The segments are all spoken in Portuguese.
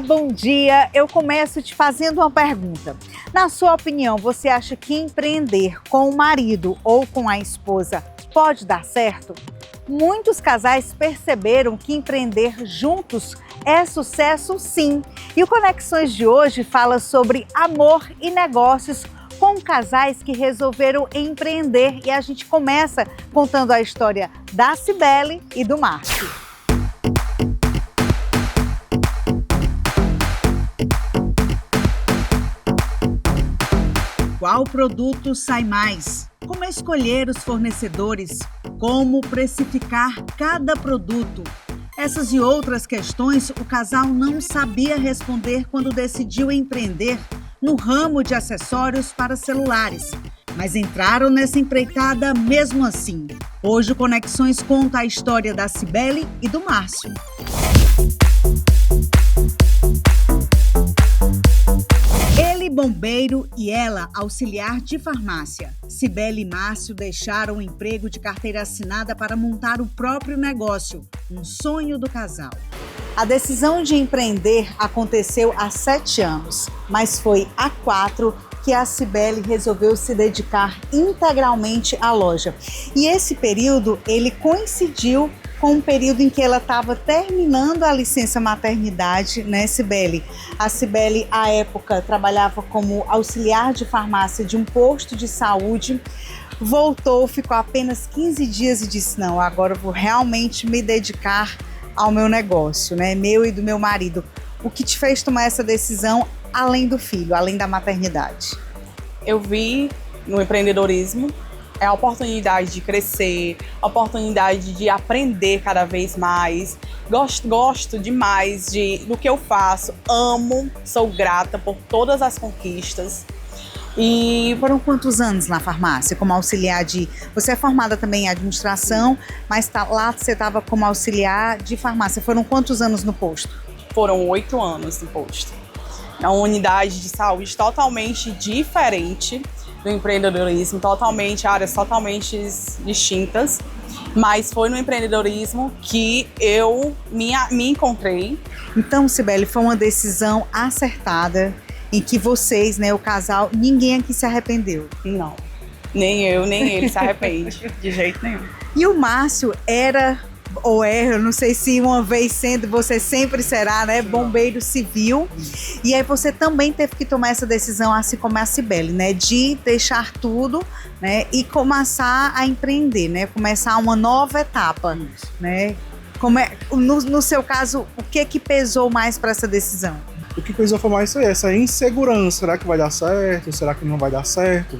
bom dia! Eu começo te fazendo uma pergunta. Na sua opinião, você acha que empreender com o marido ou com a esposa pode dar certo? Muitos casais perceberam que empreender juntos é sucesso, sim. E o Conexões de hoje fala sobre amor e negócios com casais que resolveram empreender. E a gente começa contando a história da Cibele e do Márcio. Qual produto sai mais? Como escolher os fornecedores? Como precificar cada produto? Essas e outras questões o casal não sabia responder quando decidiu empreender no ramo de acessórios para celulares. Mas entraram nessa empreitada mesmo assim. Hoje o Conexões conta a história da Cibele e do Márcio. Ele bombeiro e ela auxiliar de farmácia. Cibele e Márcio deixaram o emprego de carteira assinada para montar o próprio negócio, um sonho do casal. A decisão de empreender aconteceu há 7 anos, mas foi há 4 que a Cibele resolveu se dedicar integralmente à loja. E esse período, ele coincidiu com um período em que ela estava terminando a licença maternidade, né, Cibele? A Cibele, à época, trabalhava como auxiliar de farmácia de um posto de saúde, voltou, ficou apenas 15 dias e disse, não, agora eu vou realmente me dedicar ao meu negócio, né, meu e do meu marido. O que te fez tomar essa decisão, além do filho, além da maternidade? Eu vi no empreendedorismo a oportunidade de crescer, a oportunidade de aprender cada vez mais. Gosto demais do que eu faço, amo, sou grata por todas as conquistas. E foram quantos anos na farmácia como auxiliar de... Você é formada também em administração, mas lá você estava como auxiliar de farmácia. Foram quantos anos no posto? Foram 8 anos no posto. É uma unidade de saúde totalmente diferente do empreendedorismo, áreas totalmente distintas, mas foi no empreendedorismo que eu me encontrei. Então, Cibele, foi uma decisão acertada em que vocês, né, o casal, ninguém aqui se arrependeu? Não, nem eu, nem ele se arrepende, de jeito nenhum. E o Márcio era... ou eu não sei se uma vez sendo, você sempre será, né, bombeiro civil. E aí você também teve que tomar essa decisão, assim como a Cibele, né, de deixar tudo, né, e começar a empreender, né, começar uma nova etapa, né. No seu caso, o que pesou mais para essa decisão? O que pesou foi mais essa insegurança, será que vai dar certo, será que não vai dar certo,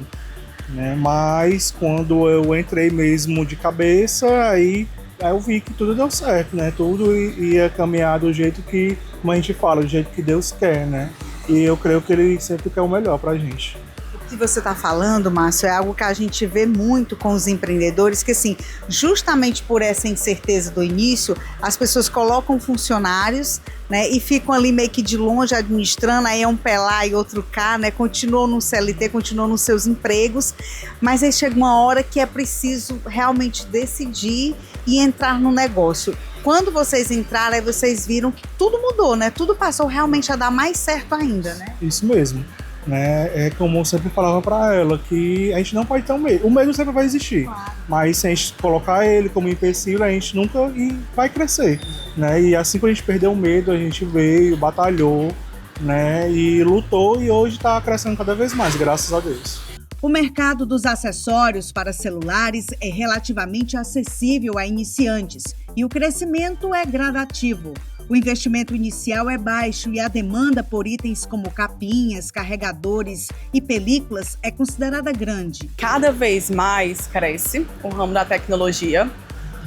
né, mas quando eu entrei mesmo de cabeça, aí eu vi que tudo deu certo, né? Tudo ia caminhar do jeito que, como a gente fala, do jeito que Deus quer, né? E eu creio que Ele sempre quer o melhor pra gente. O que você está falando, Márcio, é algo que a gente vê muito com os empreendedores, que assim, justamente por essa incerteza do início, as pessoas colocam funcionários, né, e ficam ali meio que de longe administrando, aí é um pé lá e outro cá, né, continuam no CLT, continuam nos seus empregos, mas aí chega uma hora que é preciso realmente decidir e entrar no negócio. Quando vocês entraram, aí vocês viram que tudo mudou, né, tudo passou realmente a dar mais certo ainda, né? Isso mesmo. Né? É como eu sempre falava para ela, que a gente não pode ter um medo. O medo sempre vai existir, claro. Mas se a gente colocar ele como empecilho, a gente nunca vai crescer, né? E assim que a gente perdeu o medo, a gente veio, batalhou, né? E lutou e hoje está crescendo cada vez mais, graças a Deus. O mercado dos acessórios para celulares é relativamente acessível a iniciantes e o crescimento é gradativo. O investimento inicial é baixo e a demanda por itens como capinhas, carregadores e películas é considerada grande. Cada vez mais cresce o ramo da tecnologia,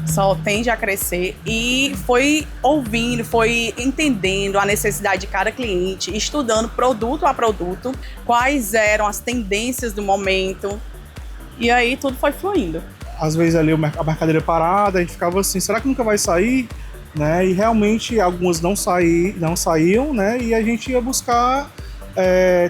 só tende a crescer e foi ouvindo, foi entendendo a necessidade de cada cliente, estudando produto a produto, quais eram as tendências do momento e aí tudo foi fluindo. Às vezes ali a mercadoria parada, a gente ficava assim, será que nunca vai sair? Né? E realmente algumas não saíam, né? E a gente ia buscar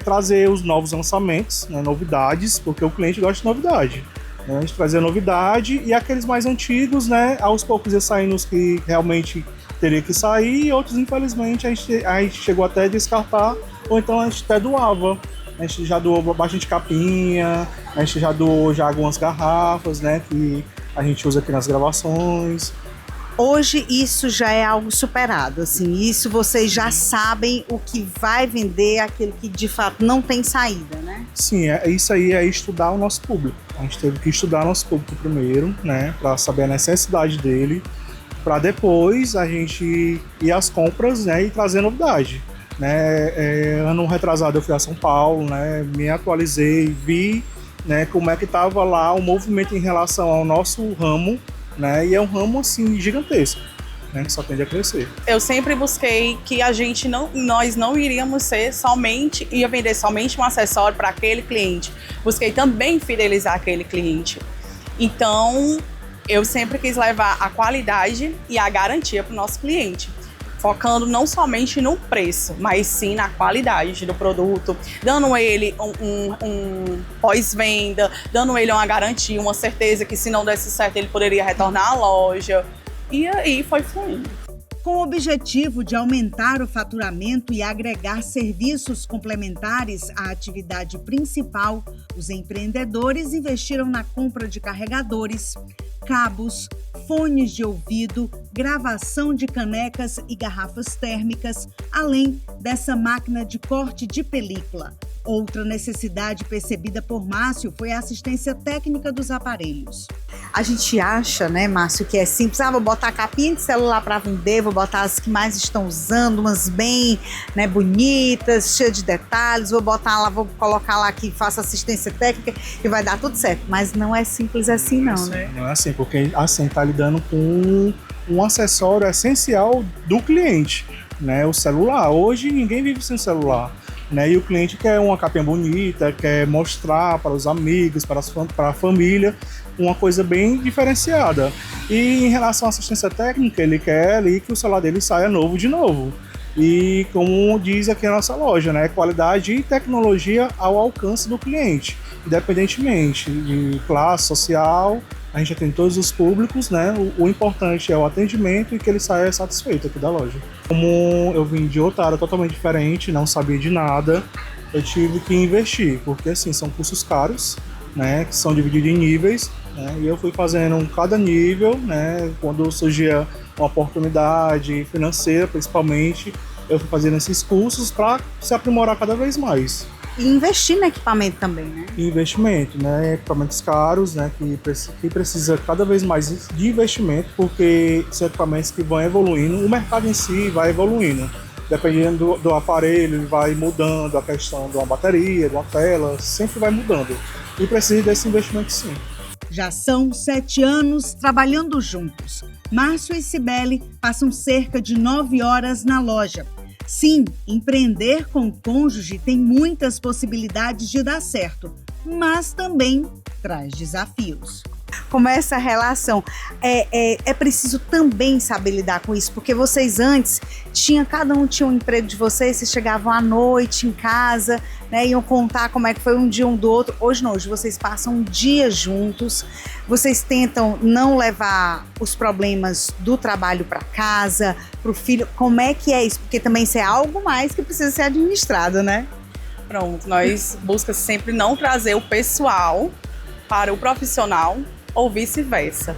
trazer os novos lançamentos, né? Novidades, porque o cliente gosta de novidade. Né? A gente trazia novidade e aqueles mais antigos, né? Aos poucos ia saindo os que realmente teria que sair, e outros, infelizmente, a gente chegou até a descartar, ou então a gente até doava. A gente já doou bastante capinha, a gente já doou já algumas garrafas, né, que a gente usa aqui nas gravações. Hoje isso já é algo superado, assim, isso vocês já sabem o que vai vender, aquilo que de fato não tem saída, né? Sim, isso aí é estudar o nosso público. A gente teve que estudar o nosso público primeiro, né, para saber a necessidade dele, para depois a gente ir às compras, né, e trazer novidade. Né, ano retrasado eu fui a São Paulo, né, me atualizei, vi, né, como é que estava lá o movimento em relação ao nosso ramo, né, e é um ramo assim gigantesco, né, que só tende a crescer. Eu sempre busquei que nós não iríamos ia vender somente um acessório para aquele cliente. Busquei também fidelizar aquele cliente. Então, eu sempre quis levar a qualidade e a garantia para o nosso cliente, focando não somente no preço, mas sim na qualidade do produto, dando ele um pós-venda, dando ele uma garantia, uma certeza que se não desse certo ele poderia retornar à loja. E aí foi fluindo. Com o objetivo de aumentar o faturamento e agregar serviços complementares à atividade principal, os empreendedores investiram na compra de carregadores, cabos, fones de ouvido, gravação de canecas e garrafas térmicas, além dessa máquina de corte de película. Outra necessidade percebida por Márcio foi a assistência técnica dos aparelhos. A gente acha, né, Márcio, que é simples. Vou botar a capinha de celular para vender, vou botar as que mais estão usando, umas bem, né, bonitas, cheias de detalhes, vou colocar lá que faça assistência técnica e vai dar tudo certo. Mas não é simples assim, não, né? Não é assim, porque assim está lidando com um acessório essencial do cliente, né? O celular. Hoje ninguém vive sem celular. Né? E o cliente quer uma capinha bonita, quer mostrar para os amigos, para a família, uma coisa bem diferenciada. E em relação à assistência técnica, ele quer ali que o celular dele saia novo de novo. E como diz aqui a nossa loja, né? Qualidade e tecnologia ao alcance do cliente, independentemente de classe social. A gente atende todos os públicos, né? O importante é o atendimento e que ele saia satisfeito aqui da loja. Como eu vim de outra área totalmente diferente, não sabia de nada, eu tive que investir, porque assim, são cursos caros, né? Que são divididos em níveis, né? E eu fui fazendo cada nível, né? Quando surgia uma oportunidade financeira, principalmente, eu fui fazendo esses cursos para se aprimorar cada vez mais. E investir no equipamento também, né? Investimento, né? Equipamentos caros, né? Que precisa cada vez mais de investimento, porque são equipamentos que vão evoluindo, o mercado em si vai evoluindo. Dependendo do aparelho, vai mudando a questão de uma bateria, de uma tela, sempre vai mudando. E precisa desse investimento sim. Já são 7 anos trabalhando juntos. Márcio e Cibele passam cerca de 9 horas na loja. Sim, empreender com o cônjuge tem muitas possibilidades de dar certo, mas também traz desafios. Como é essa relação? É preciso também saber lidar com isso, porque vocês antes cada um tinha um emprego de vocês chegavam à noite em casa, né, iam contar como é que foi um dia um do outro. Hoje não, hoje vocês passam um dia juntos, vocês tentam não levar os problemas do trabalho para casa, para o filho. Como é que é isso? Porque também isso é algo mais que precisa ser administrado, né? Pronto, nós buscamos sempre não trazer o pessoal para o profissional ou vice-versa.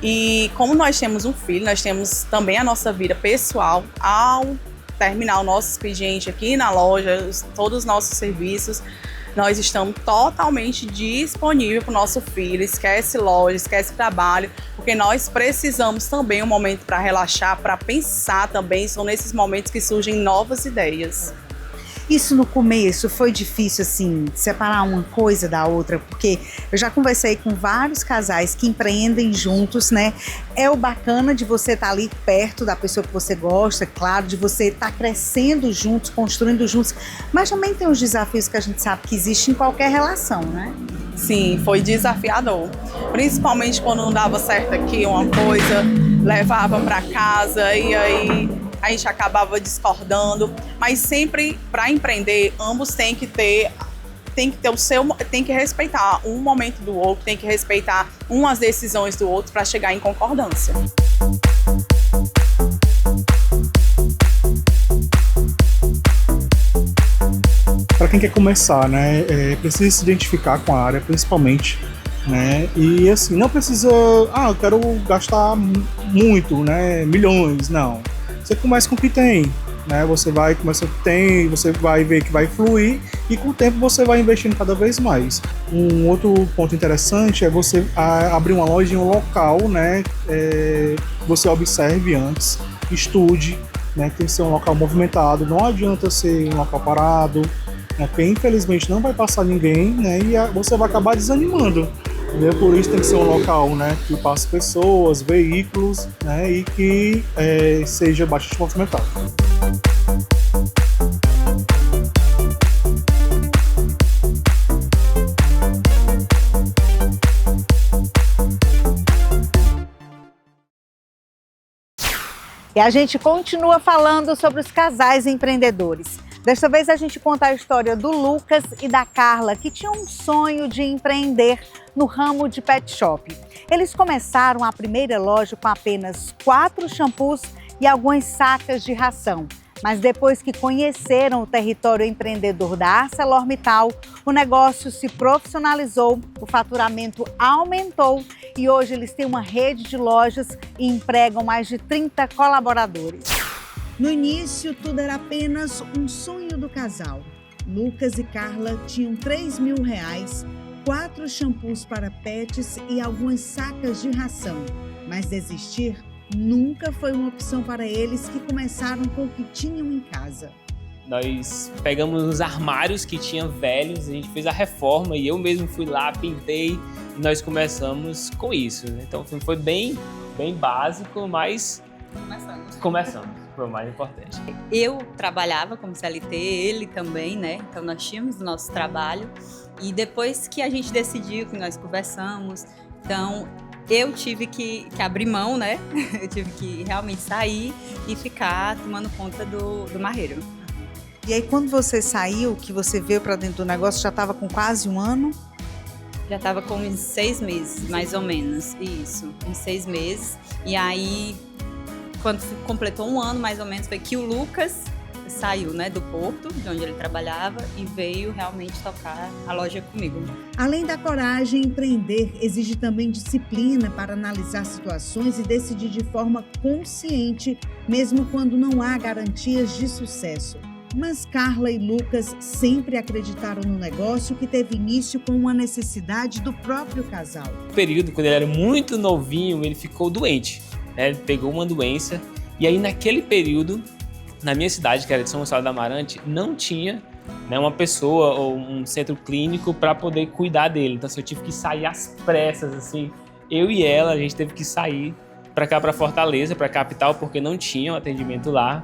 E como nós temos um filho, nós temos também a nossa vida pessoal. Ao terminar o nosso expediente aqui na loja, todos os nossos serviços, nós estamos totalmente disponíveis para o nosso filho. Esquece loja, esquece trabalho, porque nós precisamos também um momento para relaxar, para pensar também. São nesses momentos que surgem novas ideias. Isso no começo foi difícil, assim, separar uma coisa da outra, porque eu já conversei com vários casais que empreendem juntos, né? É o bacana de você estar ali perto da pessoa que você gosta, claro, de você estar crescendo juntos, construindo juntos, mas também tem os desafios que a gente sabe que existem em qualquer relação, né? Sim, foi desafiador, principalmente quando não dava certo aqui uma coisa, levava para casa e aí a gente acabava discordando, mas sempre para empreender, ambos têm que respeitar um momento do outro, tem que respeitar umas decisões do outro para chegar em concordância. quem quer começar, né, precisa se identificar com a área, principalmente, né, e assim, não precisa, eu quero gastar muito, né, milhões, não. Você começa com o que tem, né, você vai começar com o que tem, você vai ver que vai fluir e com o tempo você vai investindo cada vez mais. Um outro ponto interessante é você abrir uma loja em um local, né, você observe antes, estude, né, tem que ser um local movimentado, não adianta ser um local parado, né, porque infelizmente não vai passar ninguém, né, e você vai acabar desanimando. Por isso tem que ser um local, né, que passe pessoas, veículos, né, e que seja bastante movimentado. E a gente continua falando sobre os casais empreendedores. Desta vez a gente conta a história do Lucas e da Carla, que tinham um sonho de empreender no ramo de pet shop. Eles começaram a primeira loja com apenas 4 shampoos e algumas sacas de ração. Mas depois que conheceram o território empreendedor da ArcelorMittal, o negócio se profissionalizou, o faturamento aumentou e hoje eles têm uma rede de lojas e empregam mais de 30 colaboradores. No início, tudo era apenas um sonho do casal. Lucas e Carla tinham R$3.000, 4 shampoos para pets e algumas sacas de ração. Mas desistir nunca foi uma opção para eles, que começaram com o que tinham em casa. Nós pegamos os armários que tinham velhos, a gente fez a reforma e eu mesmo fui lá, pintei e nós começamos com isso. Então foi bem básico, mas começamos, foi o mais importante. Eu trabalhava como CLT, ele também, né? Então nós tínhamos o nosso trabalho e depois que a gente decidiu, que nós conversamos, então eu tive que abrir mão, né? Eu tive que realmente sair e ficar tomando conta do marreiro. E aí, quando você saiu, que você veio para dentro do negócio, já estava com quase um ano? Já estava com uns 6 meses, mais ou menos, isso, uns 6 meses. E aí, quando completou um ano, mais ou menos, foi que o Lucas saiu, né, do porto, de onde ele trabalhava, e veio realmente tocar a loja comigo. Além da coragem, empreender exige também disciplina para analisar situações e decidir de forma consciente, mesmo quando não há garantias de sucesso. Mas Carla e Lucas sempre acreditaram no negócio, que teve início com uma necessidade do próprio casal. No período, quando ele era muito novinho, ele ficou doente, né? Ele pegou uma doença e aí naquele período, na minha cidade, que era de São Gonçalo do Amarante, não tinha, né, uma pessoa ou um centro clínico para poder cuidar dele. Então assim, eu tive que sair às pressas, assim, eu e ela, a gente teve que sair para cá, para Fortaleza, para a capital, porque não tinha um atendimento lá.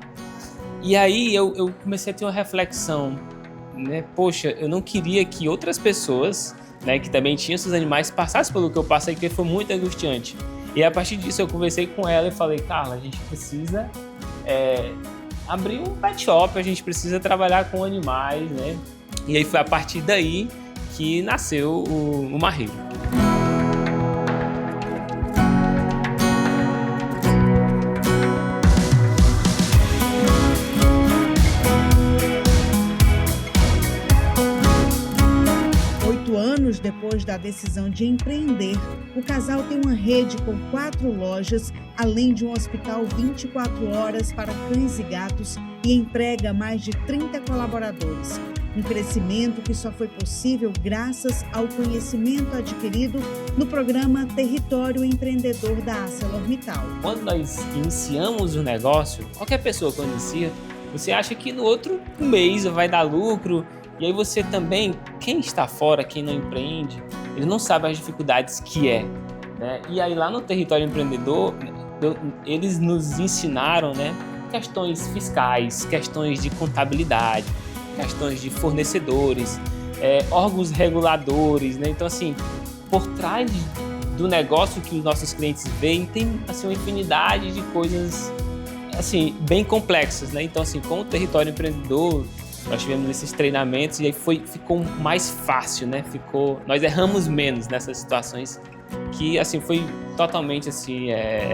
E aí eu comecei a ter uma reflexão, né? Poxa, eu não queria que outras pessoas, né, que também tinham seus animais, passassem pelo que eu passei, porque foi muito angustiante. E a partir disso eu conversei com ela e falei, Carla, a gente precisa abrir um pet shop, a gente precisa trabalhar com animais, né? E aí foi a partir daí que nasceu o Marreiro. Depois da decisão de empreender, o casal tem uma rede com 4 lojas, além de um hospital 24 horas para cães e gatos, e emprega mais de 30 colaboradores. Um crescimento que só foi possível graças ao conhecimento adquirido no programa Território Empreendedor da ArcelorMittal. Quando nós iniciamos o negócio, qualquer pessoa quando inicia, você acha que no outro mês vai dar lucro. E aí você também, quem está fora, quem não empreende, ele não sabe as dificuldades que é, né? E aí lá no Território Empreendedor, eles nos ensinaram, né, questões fiscais, questões de contabilidade, questões de fornecedores, órgãos reguladores, né? Então assim, por trás do negócio que os nossos clientes veem, tem assim, uma infinidade de coisas assim, bem complexas, né? Então assim, com o Território Empreendedor, nós tivemos esses treinamentos e aí ficou mais fácil, né? Nós erramos menos nessas situações, que assim foi totalmente assim,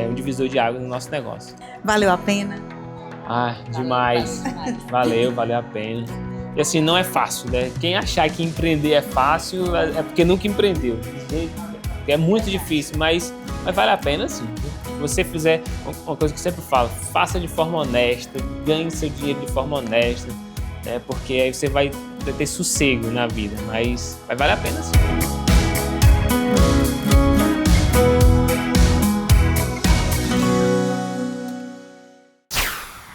um divisor de água no nosso negócio. Valeu a pena? Demais. Valeu a pena. E assim, não é fácil, né? Quem achar que empreender é fácil é porque nunca empreendeu. É muito difícil, mas vale a pena sim. Se você fizer uma coisa que eu sempre falo, faça de forma honesta, ganhe seu dinheiro de forma honesta, né? Porque aí você vai ter sossego na vida, mas vale a pena sim.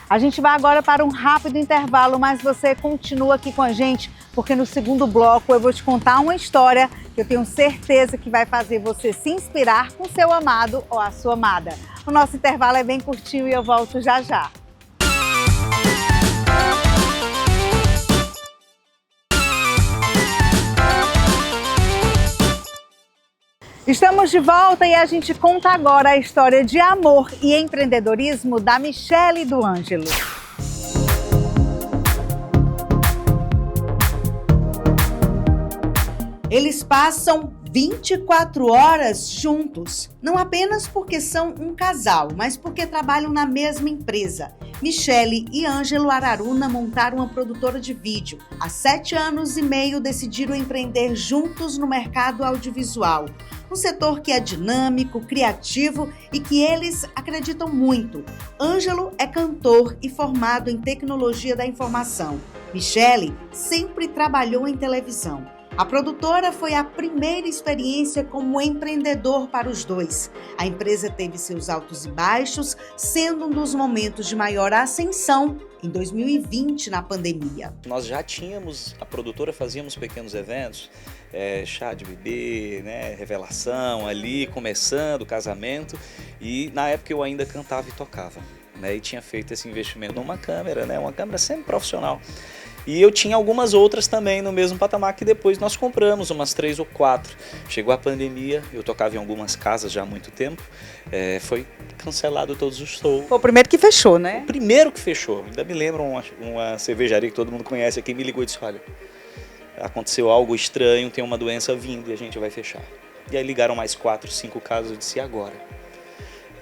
A gente vai agora para um rápido intervalo, mas você continua aqui com a gente, porque no segundo bloco eu vou te contar uma história que eu tenho certeza que vai fazer você se inspirar com seu amado ou a sua amada. O nosso intervalo é bem curtinho e eu volto já já. Estamos de volta e a gente conta agora a história de amor e empreendedorismo da Michele e do Ângelo. Eles passam 24 horas juntos, não apenas porque são um casal, mas porque trabalham na mesma empresa. Michele e Ângelo Araruna montaram uma produtora de vídeo. Há 7 anos e meio decidiram empreender juntos no mercado audiovisual. Um setor que é dinâmico, criativo e que eles acreditam muito. Ângelo é cantor e formado em tecnologia da informação. Michele sempre trabalhou em televisão. A produtora foi a primeira experiência como empreendedor para os dois. A empresa teve seus altos e baixos, sendo um dos momentos de maior ascensão em 2020, na pandemia. Nós já tínhamos, a produtora fazíamos pequenos eventos, chá de bebê, né, revelação ali, começando o casamento, e na época eu ainda cantava e tocava, né, e tinha feito esse investimento numa câmera, né, uma câmera sempre profissional. E eu tinha algumas outras também no mesmo patamar que depois nós compramos, umas 3 ou 4. Chegou a pandemia, eu tocava em algumas casas já há muito tempo, foi cancelado todos os shows. Foi o primeiro que fechou, né? O primeiro que fechou. Ainda me lembro uma cervejaria que todo mundo conhece aqui, me ligou e disse, olha, aconteceu algo estranho, tem uma doença vindo e a gente vai fechar. E aí ligaram mais 4, 5 casos, eu disse, e agora?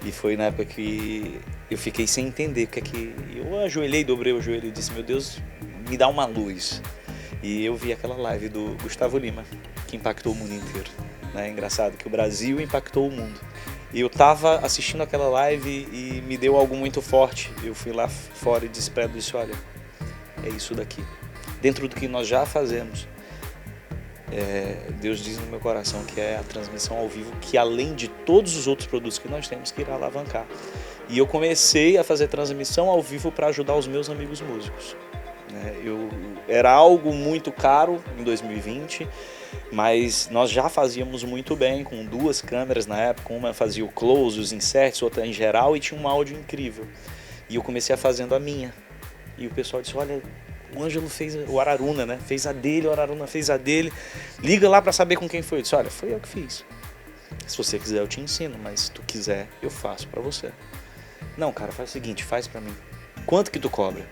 E foi na época que eu fiquei sem entender o que é que... Eu ajoelhei, dobrei o joelho e disse, meu Deus, me dá uma luz. E eu vi aquela live do Gustavo Lima, que impactou o mundo inteiro. É engraçado que o Brasil impactou o mundo. E eu estava assistindo aquela live e me deu algo muito forte. Eu fui lá fora e disse para ela, disse, olha, é isso daqui. Dentro do que nós já fazemos, Deus diz no meu coração que é a transmissão ao vivo, que além de todos os outros produtos que nós temos, que irá alavancar. E eu comecei a fazer transmissão ao vivo para ajudar os meus amigos músicos. Era algo muito caro em 2020, mas nós já fazíamos muito bem, com 2 câmeras na época, uma fazia o close, os inserts, outra em geral, e tinha um áudio incrível. E eu comecei fazendo a minha. E o pessoal disse, olha, o Ângelo fez, o Araruna, né? Fez a dele, o Araruna fez a dele. Liga lá para saber com quem foi. Eu disse, olha, foi eu que fiz. Se você quiser eu te ensino, mas se tu quiser eu faço para você. Não, cara, faz o seguinte, faz para mim. Quanto que tu cobra?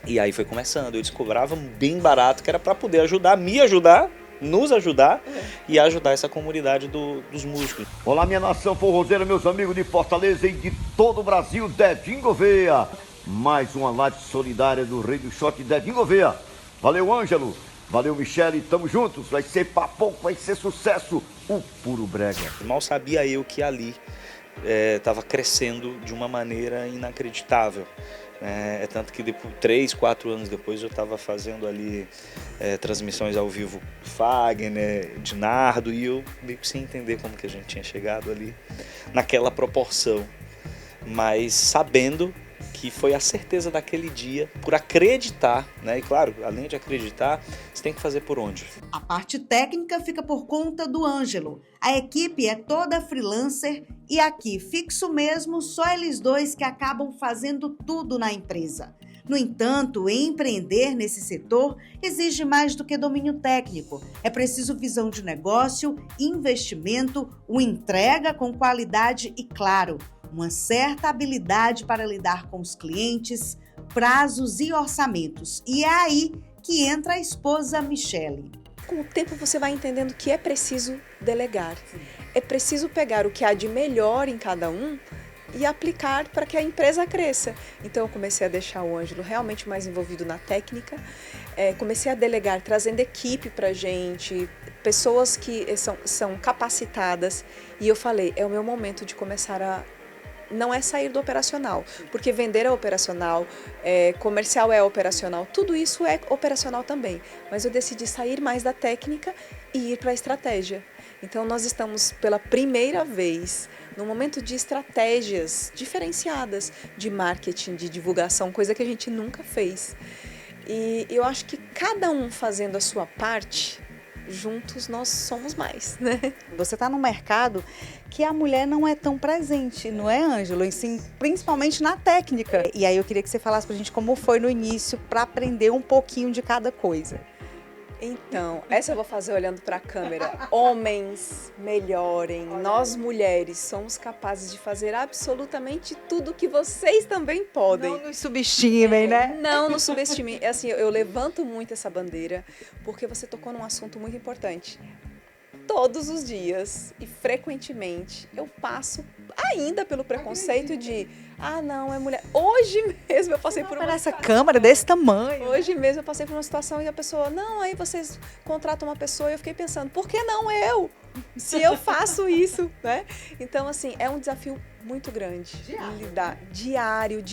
E aí foi começando, eu descobrava bem barato, que era para poder ajudar, me ajudar, nos ajudar e ajudar essa comunidade dos músicos. Olá, minha nação forrozeira, meus amigos de Fortaleza e de todo o Brasil, Dedinho Gouveia. Mais uma live solidária do Rei do Shot, Dedinho Gouveia. Valeu, Ângelo. Valeu, Michele. Tamo juntos. Vai ser papo, vai ser sucesso. O puro brega. Mal sabia eu que ali estava crescendo de uma maneira inacreditável. Tanto que 3, 4 anos depois eu estava fazendo ali transmissões ao vivo Fagner, Dinardo, e eu meio que sem entender como que a gente tinha chegado ali naquela proporção, mas sabendo que foi a certeza daquele dia, por acreditar, né? E claro, além de acreditar, você tem que fazer por onde? A parte técnica fica por conta do Ângelo. A equipe é toda freelancer e aqui, fixo mesmo, só eles dois que acabam fazendo tudo na empresa. No entanto, empreender nesse setor exige mais do que domínio técnico. É preciso visão de negócio, investimento, uma entrega com qualidade e, claro, uma certa habilidade para lidar com os clientes, prazos e orçamentos. E é aí que entra a esposa Michele. Com o tempo você vai entendendo que é preciso delegar. É preciso pegar o que há de melhor em cada um e aplicar para que a empresa cresça. Então eu comecei a deixar o Ângelo realmente mais envolvido na técnica, comecei a delegar, trazendo equipe pra gente, pessoas que são capacitadas, e eu falei, é o meu momento de começar a... Não é sair do operacional, porque vender é operacional, comercial é operacional, tudo isso é operacional também. Mas eu decidi sair mais da técnica e ir para a estratégia. Então nós estamos pela primeira vez num momento de estratégias diferenciadas de marketing, de divulgação, coisa que a gente nunca fez. E eu acho que cada um fazendo a sua parte, juntos nós somos mais, né? Você está num mercado que a mulher não é tão presente, não é, Ângelo? E sim, principalmente na técnica. E aí eu queria que você falasse pra gente como foi no início para aprender um pouquinho de cada coisa. Então, essa eu vou fazer olhando para a câmera. Homens, melhorem. Nós, mulheres, somos capazes de fazer absolutamente tudo que vocês também podem. Não nos subestimem, né? Não nos subestimem. Assim, eu levanto muito essa bandeira porque você tocou num assunto muito importante. Todos os dias e frequentemente eu passo ainda pelo preconceito de não, é mulher. Hoje mesmo eu passei por uma essa câmera desse tamanho. Hoje mesmo eu passei por uma situação e a pessoa, não, aí vocês contratam uma pessoa e eu fiquei pensando, por que não eu? Se eu faço isso, né? Então, assim, é um desafio muito grande. Diário.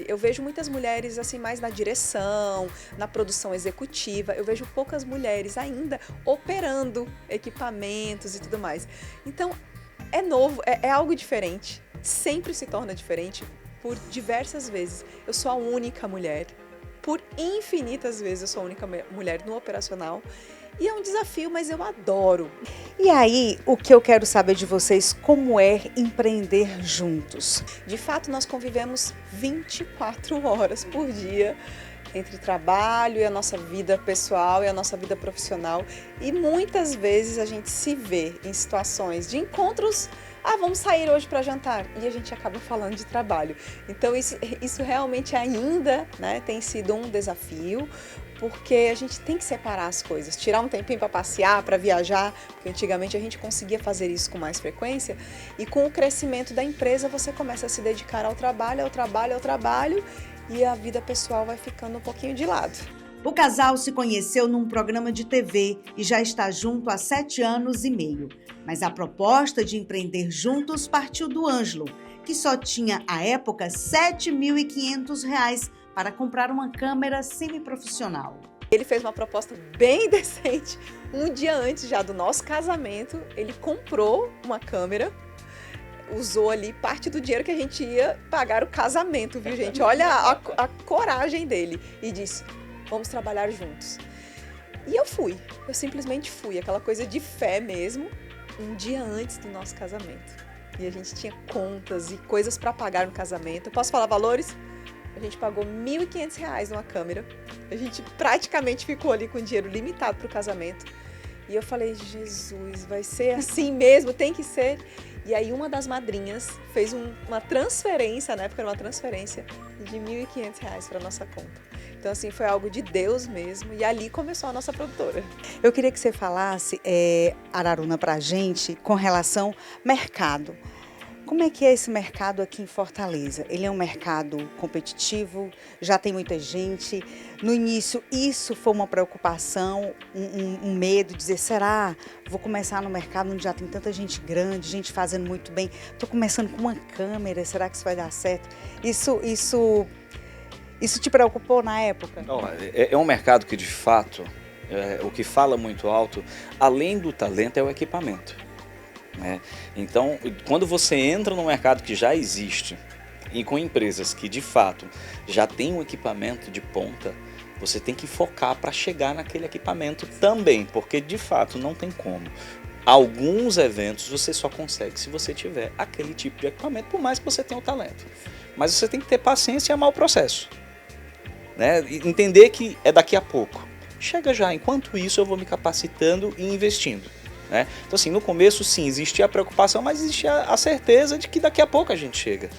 Eu vejo muitas mulheres, assim, mais na direção, na produção executiva. Eu vejo poucas mulheres ainda operando equipamentos e tudo mais. Então, é novo, é algo diferente. Sempre se torna diferente por diversas vezes. Eu sou a única mulher. Por infinitas vezes eu sou a única mulher no operacional. E é um desafio, mas eu adoro. E aí, o que eu quero saber de vocês, como é empreender juntos? De fato, nós convivemos 24 horas por dia entre trabalho e a nossa vida pessoal e a nossa vida profissional. E muitas vezes a gente se vê em situações de encontros. Vamos sair hoje para jantar. E a gente acaba falando de trabalho. Então, isso realmente ainda, né, tem sido um desafio, porque a gente tem que separar as coisas, tirar um tempinho para passear, para viajar, porque antigamente a gente conseguia fazer isso com mais frequência, e com o crescimento da empresa você começa a se dedicar ao trabalho, e a vida pessoal vai ficando um pouquinho de lado. O casal se conheceu num programa de TV e já está junto há 7 anos e meio. Mas a proposta de empreender juntos partiu do Ângelo, que só tinha, à época, R$ 7.500 para comprar uma câmera semiprofissional. Ele fez uma proposta bem decente. Um dia antes já do nosso casamento, ele comprou uma câmera, usou ali parte do dinheiro que a gente ia pagar o casamento, viu, gente? Olha a coragem dele. E disse, vamos trabalhar juntos. E eu simplesmente fui, aquela coisa de fé mesmo, um dia antes do nosso casamento. E a gente tinha contas e coisas para pagar no casamento. Eu posso falar valores? A gente pagou R$ 1.500 numa câmera. A gente praticamente ficou ali com dinheiro limitado para o casamento. E eu falei, Jesus, vai ser assim mesmo, tem que ser. E aí uma das madrinhas fez uma transferência, na época era uma transferência de R$ 1.500 para nossa conta. Então, assim, foi algo de Deus mesmo. E ali começou a nossa produtora. Eu queria que você falasse, Araruna, para a gente, com relação ao mercado. Como é que é esse mercado aqui em Fortaleza? Ele é um mercado competitivo, já tem muita gente. No início, isso foi uma preocupação, um medo, dizer, será? Vou começar no mercado onde já tem tanta gente grande, gente fazendo muito bem. Estou começando com uma câmera, será que isso vai dar certo? Isso te preocupou na época? É um mercado que, de fato, o que fala muito alto, além do talento, é o equipamento. Então, quando você entra num mercado que já existe e com empresas que de fato já têm um equipamento de ponta, você tem que focar para chegar naquele equipamento também, porque de fato não tem como. Alguns eventos você só consegue se você tiver aquele tipo de equipamento, por mais que você tenha o talento. Mas você tem que ter paciência e amar o processo, E entender que é daqui a pouco. Chega já, enquanto isso eu vou me capacitando e investindo. Então, assim, no começo, sim, existia a preocupação, mas existia a certeza de que daqui a pouco a gente chega.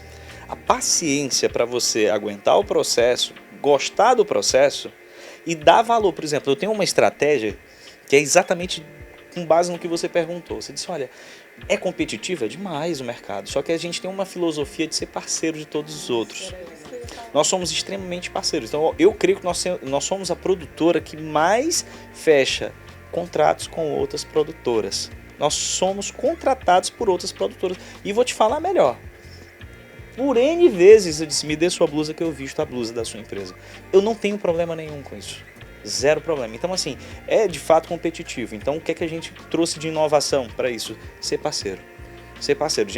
A paciência para você aguentar o processo, gostar do processo e dar valor. Por exemplo, eu tenho uma estratégia que é exatamente com base no que você perguntou. Você disse, olha, é competitivo? É demais o mercado, só que a gente tem uma filosofia de ser parceiro de todos os outros. Nós somos extremamente parceiros. Então, eu creio que nós somos a produtora que mais fecha contratos com outras produtoras. Nós somos contratados por outras produtoras. E vou te falar melhor. Por N vezes eu disse, me dê sua blusa que eu visto a blusa da sua empresa. Eu não tenho problema nenhum com isso. Zero problema. Então, assim, é de fato competitivo. Então, o que é que a gente trouxe de inovação para isso? Ser parceiro. Ser parceiro.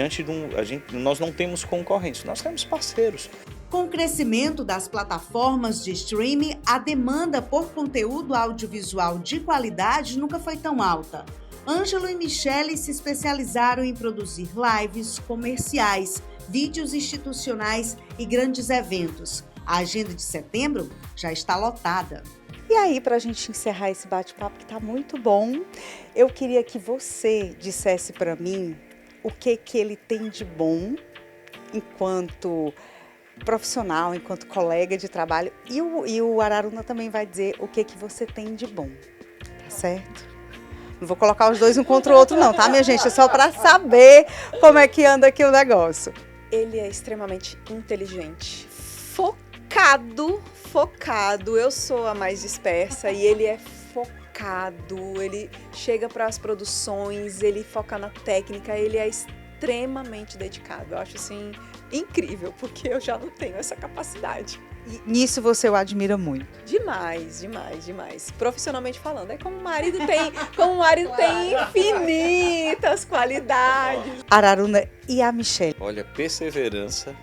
Nós não temos concorrentes, nós temos parceiros. Com o crescimento das plataformas de streaming, a demanda por conteúdo audiovisual de qualidade nunca foi tão alta. Ângelo e Michele se especializaram em produzir lives, comerciais, vídeos institucionais e grandes eventos. A agenda de setembro já está lotada. E aí, para a gente encerrar esse bate-papo que está muito bom, eu queria que você dissesse para mim o que ele tem de bom enquanto profissional, enquanto colega de trabalho. E o Araruna também vai dizer o que você tem de bom, tá certo? Não vou colocar os dois um contra o outro não, tá, minha gente? É só para saber como é que anda aqui o negócio. Ele é extremamente inteligente, focado. Eu sou a mais dispersa e ele é focado. Ele chega para as produções, ele foca na técnica, ele é extremamente dedicado. Eu acho assim incrível, porque eu já não tenho essa capacidade. E nisso você o admira muito. Demais. Profissionalmente falando, é como o marido tem infinitas qualidades. Araruna e a Michele. Olha, perseverança,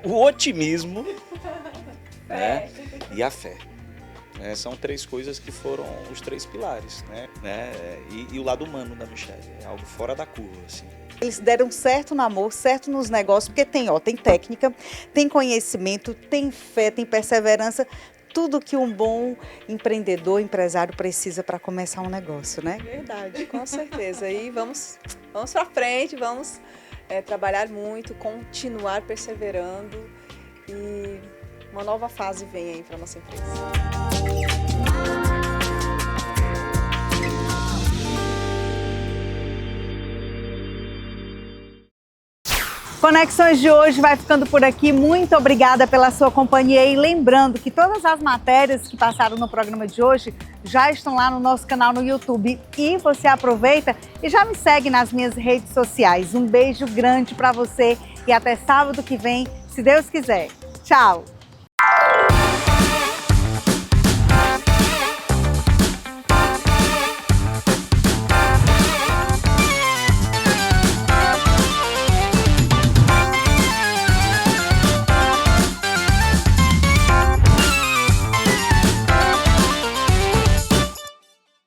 o otimismo, né? E a fé. São três coisas que foram os três pilares, né? E o lado humano da Michele, é algo fora da curva, assim. Eles deram certo no amor, certo nos negócios, porque tem técnica, tem conhecimento, tem fé, tem perseverança, tudo que um bom empreendedor, empresário precisa para começar um negócio, né? Verdade, com certeza. E vamos para frente, vamos trabalhar muito, continuar perseverando e uma nova fase vem aí para nossa empresa. Conexões de hoje vai ficando por aqui. Muito obrigada pela sua companhia e lembrando que todas as matérias que passaram no programa de hoje já estão lá no nosso canal no YouTube. E você aproveita e já me segue nas minhas redes sociais. Um beijo grande para você e até sábado que vem, se Deus quiser. Tchau!